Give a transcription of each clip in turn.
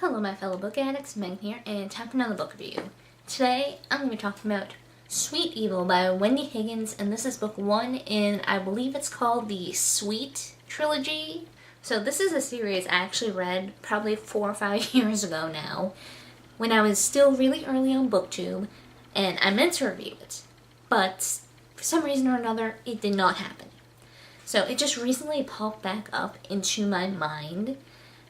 Hello my fellow book addicts, Megan here, and time for another book review. Today I'm going to be talking about Sweet Evil by Wendy Higgins, and this is book 1 in, I believe it's called the Sweet Trilogy. So this is a series I actually read probably 4 or 5 years ago now, when I was still really early on BookTube, and I meant to review it, but for some reason or another it did not happen. So it just recently popped back up into my mind.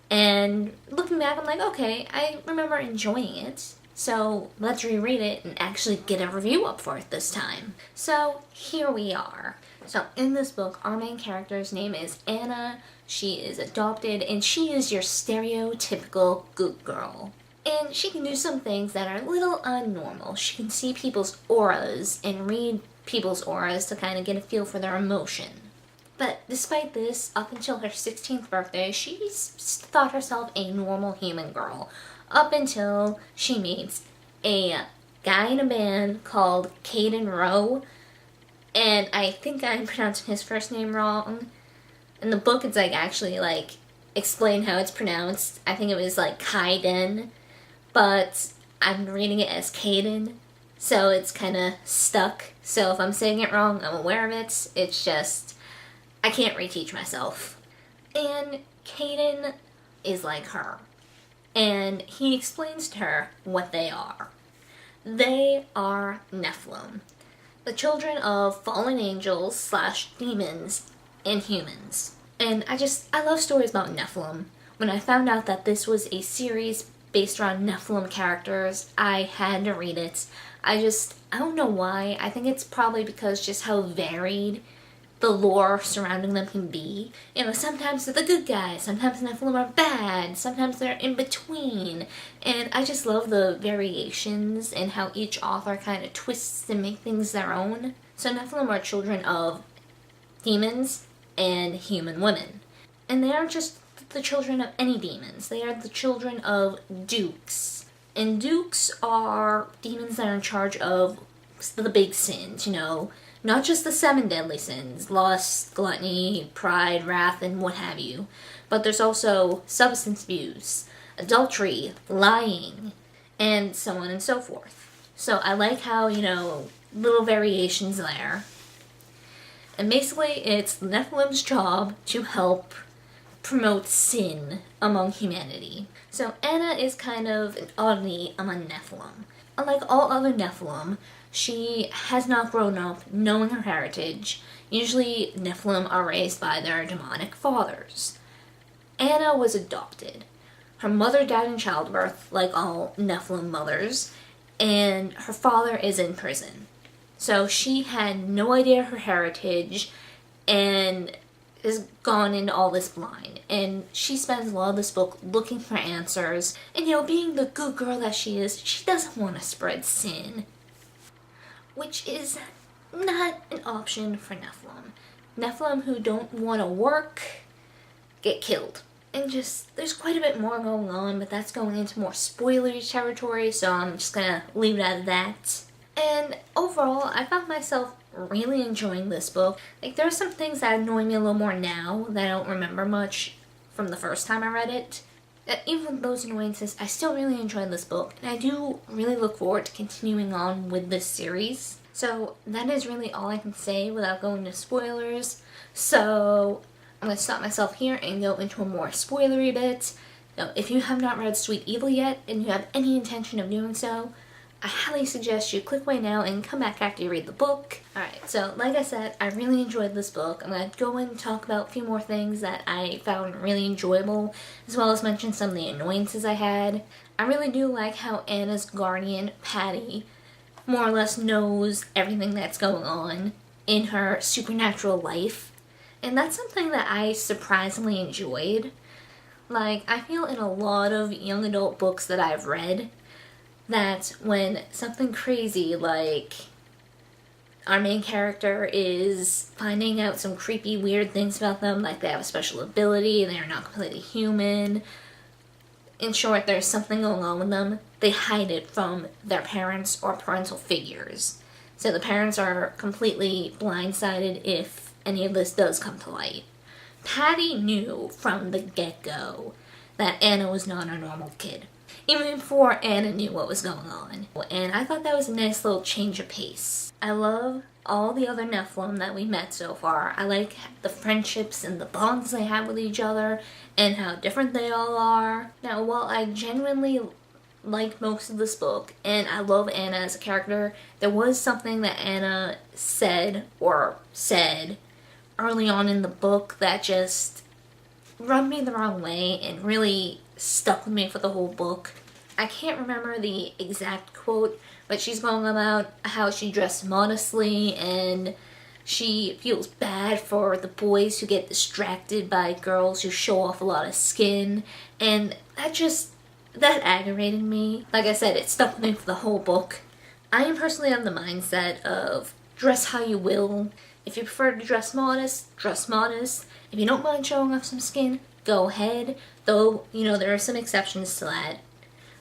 And looking back, I'm like, okay, I remember enjoying it, so let's reread it and actually get a review up for it this time. So here we are. So in this book, our main character's name is Anna. She is adopted, and she is your stereotypical good girl. And she can do some things that are a little unnormal. She can see people's auras and read people's auras to kind of get a feel for their emotion. But despite this, up until her 16th birthday, she's thought herself a normal human girl. Up until she meets a guy in a band called Caden Rowe. And I think I'm pronouncing his first name wrong. In the book, it's actually explain how it's pronounced. I think it was Kaiden. But I'm reading it as Caden. So it's kind of stuck. So if I'm saying it wrong, I'm aware of it. It's just I can't reteach myself. And Caden is like her. And he explains to her what they are. They are Nephilim, the children of fallen angels / demons and humans. And I love stories about Nephilim. When I found out that this was a series based around Nephilim characters, I had to read it. I don't know why. I think it's probably because just how varied the lore surrounding them can be. You know, sometimes they're the good guys, sometimes Nephilim are bad, sometimes they're in between. And I just love the variations and how each author kind of twists and make things their own. So Nephilim are children of demons and human women. And they aren't just the children of any demons, they are the children of dukes. And dukes are demons that are in charge of the big sins, you know, not just the 7 deadly sins, lust, gluttony, pride, wrath, and what have you, but there's also substance abuse, adultery, lying, and so on and so forth. So I like how, little variations there. And basically it's Nephilim's job to help promote sin among humanity. So Anna is kind of an oddity among Nephilim. Unlike all other Nephilim, she has not grown up knowing her heritage. Usually, Nephilim are raised by their demonic fathers. Anna was adopted. Her mother died in childbirth, like all Nephilim mothers, and her father is in prison. So she had no idea her heritage and has gone into all this blind. And she spends a lot of this book looking for answers. And being the good girl that she is, she doesn't want to spread sin, which is not an option for Nephilim. Nephilim who don't want to work get killed. And there's quite a bit more going on, but that's going into more spoilery territory, so I'm just gonna leave it at that. And overall, I found myself really enjoying this book. There are some things that annoy me a little more now that I don't remember much from the first time I read it. Even with those annoyances, I still really enjoyed this book, and I do really look forward to continuing on with this series. So that is really all I can say without going into spoilers. So I'm going to stop myself here and go into a more spoilery bit. Now, if you have not read Sweet Evil yet, and you have any intention of doing so, I highly suggest you click away now and come back after you read the book. Alright, so like I said, I really enjoyed this book. I'm going to go in and talk about a few more things that I found really enjoyable, as well as mention some of the annoyances I had. I really do like how Anna's guardian, Patty, more or less knows everything that's going on in her supernatural life. And that's something that I surprisingly enjoyed. I feel in a lot of young adult books that I've read, that when something crazy like our main character is finding out some creepy, weird things about them, like they have a special ability, they're not completely human, in short, there's something going on with them, they hide it from their parents or parental figures. So the parents are completely blindsided if any of this does come to light. Patty knew from the get-go that Anna was not a normal kid. Even before Anna knew what was going on. And I thought that was a nice little change of pace. I love all the other Nephilim that we met so far. I like the friendships and the bonds they have with each other and how different they all are. Now, while I genuinely like most of this book and I love Anna as a character, there was something that Anna said early on in the book that just rubbed me the wrong way and really stuck with me for the whole book. I can't remember the exact quote, but she's going about how she dressed modestly and she feels bad for the boys who get distracted by girls who show off a lot of skin, and that aggravated me. Like I said, it stuck with me for the whole book. I am personally of the mindset of dress how you will. If you prefer to dress modest, dress modest. If you don't mind showing off some skin, go ahead. Though, there are some exceptions to that.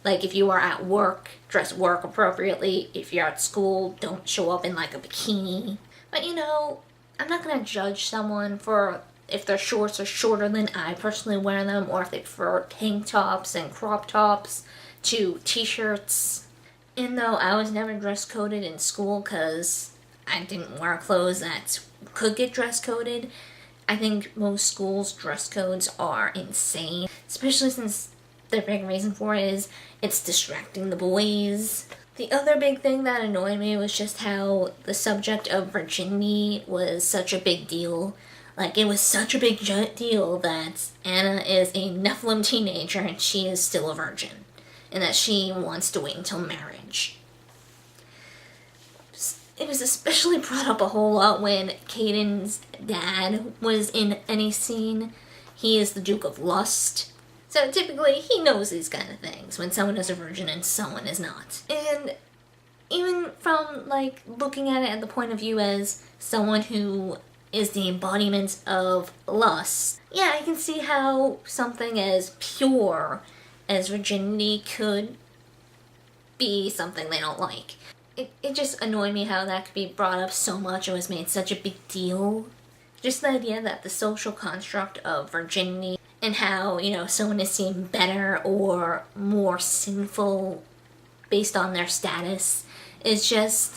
Like if you are at work, dress work appropriately. If you're at school, don't show up in like a bikini. But I'm not going to judge someone for if their shorts are shorter than I personally wear them, or if they prefer tank tops and crop tops to t-shirts. And though I was never dress coded in school because I didn't wear clothes that could get dress coded, I think most schools' dress codes are insane, especially since their big reason for it is it's distracting the boys. The other big thing that annoyed me was just how the subject of virginity was such a big deal. Like, it was such a big deal that Anna is a Nephilim teenager and she is still a virgin, and that she wants to wait until marriage. It was especially brought up a whole lot when Caden's dad was in any scene. He is the Duke of Lust. So typically he knows these kind of things when someone is a virgin and someone is not. And even from looking at it at the point of view as someone who is the embodiment of lust, yeah, I can see how something as pure as virginity could be something they don't like. It just annoyed me how that could be brought up so much and was made such a big deal. Just the idea that the social construct of virginity and how, someone is seen better or more sinful based on their status is just,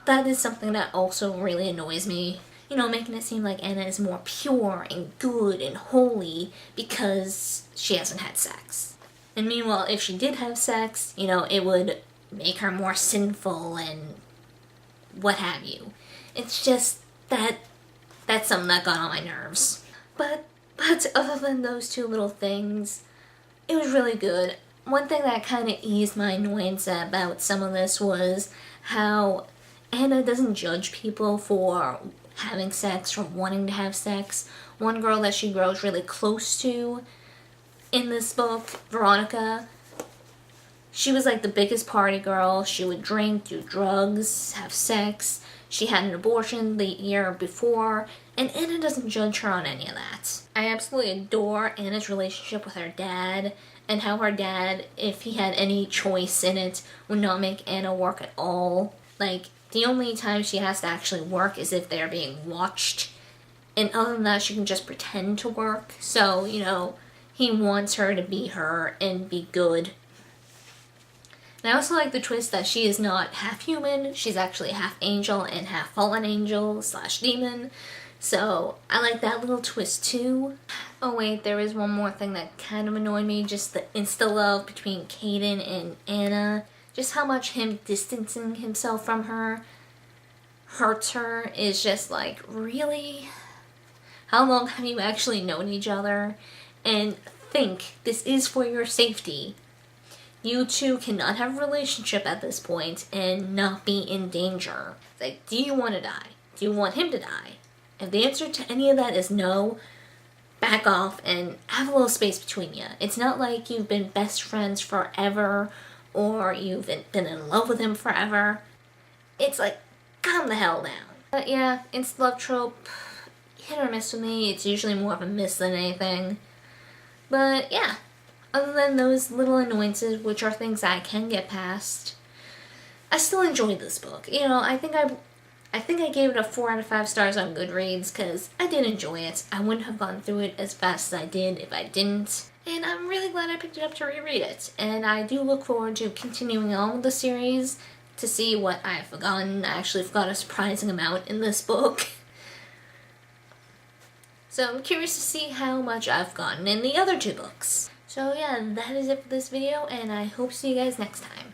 that is something that also really annoys me. Making it seem like Anna is more pure and good and holy because she hasn't had sex. And meanwhile, if she did have sex, it would make her more sinful and what have you. It's just that's something that got on my nerves. But other than those two little things, it was really good. One thing that kind of eased my annoyance about some of this was how Anna doesn't judge people for having sex or wanting to have sex. One girl that she grows really close to in this book, Veronica, she was the biggest party girl. She would drink, do drugs, have sex. She had an abortion the year before, and Anna doesn't judge her on any of that. I absolutely adore Anna's relationship with her dad, and how her dad, if he had any choice in it, would not make Anna work at all. The only time she has to actually work is if they're being watched, and other than that, she can just pretend to work. So, he wants her to be her and be good. And I also like the twist that she is not half human, she's actually half angel and half fallen angel / demon. So I like that little twist too. Oh wait, there is one more thing that kind of annoyed me, just the insta-love between Caden and Anna. Just how much him distancing himself from her hurts her is just really? How long have you actually known each other? And think, this is for your safety. You two cannot have a relationship at this point and not be in danger. Do you want to die? Do you want him to die? If the answer to any of that is no, back off and have a little space between you. It's not like you've been best friends forever or you've been in love with him forever. It's calm the hell down. But yeah, it's love trope. Hit or miss with me. It's usually more of a miss than anything. But yeah. Other than those little annoyances, which are things I can get past, I still enjoyed this book. I think I gave it a 4 out of 5 stars on Goodreads because I did enjoy it. I wouldn't have gone through it as fast as I did if I didn't. and I'm really glad I picked it up to reread it. And I do look forward to continuing on with the series to see what I've forgotten. I actually forgot a surprising amount in this book. So I'm curious to see how much I've forgotten in the other two books. So yeah, that is it for this video, and I hope to see you guys next time.